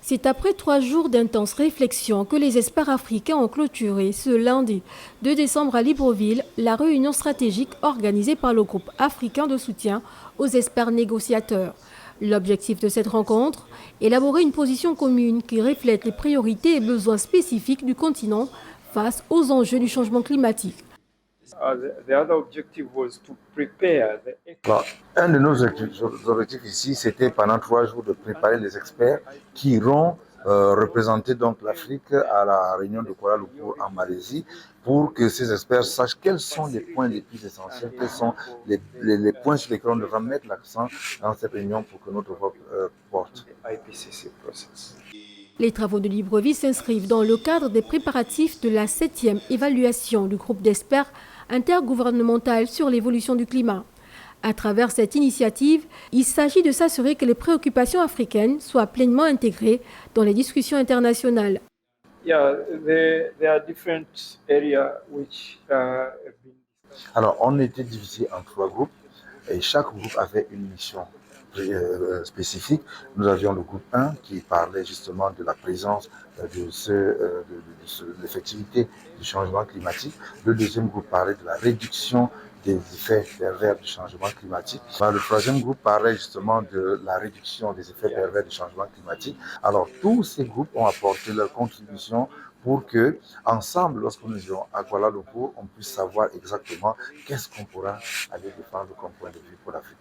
C'est après 3 jours d'intenses réflexions que les experts africains ont clôturé ce lundi 2 décembre à Libreville la réunion stratégique organisée par le groupe africain de soutien aux experts négociateurs. L'objectif de cette rencontre, élaborer une position commune qui reflète les priorités et besoins spécifiques du continent face aux enjeux du changement climatique. Alors, un de nos objectifs ici, c'était pendant 3 jours de préparer les experts qui iront représenter donc l'Afrique à la réunion de Kuala Lumpur en Malaisie pour que ces experts sachent quels sont les points les plus essentiels, quels sont les points sur lesquels on devra mettre l'accent dans cette réunion pour que notre vote porte. Les travaux de Libreville s'inscrivent dans le cadre des préparatifs de la 7e évaluation du groupe d'experts intergouvernemental sur l'évolution du climat. À travers cette initiative, il s'agit de s'assurer que les préoccupations africaines soient pleinement intégrées dans les discussions internationales. Alors, on était divisé en 3 groupes et chaque groupe avait une mission spécifique. Nous avions le groupe 1 qui parlait justement de la présence de l'effectivité du changement climatique. Le deuxième groupe parlait de la réduction des effets pervers du changement climatique. Le troisième groupe parlait justement de la réduction des effets pervers du changement climatique. Alors, tous ces groupes ont apporté leur contribution pour que, ensemble, lorsque nous irons à Kuala Lumpur, on puisse savoir exactement qu'est-ce qu'on pourra aller défendre comme point de vue pour l'Afrique.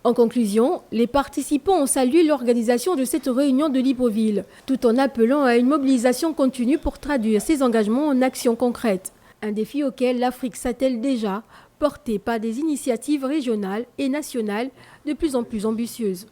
En conclusion, les participants ont salué l'organisation de cette réunion de Libreville, tout en appelant à une mobilisation continue pour traduire ces engagements en actions concrètes. Un défi auquel l'Afrique s'attelle déjà, porté par des initiatives régionales et nationales de plus en plus ambitieuses.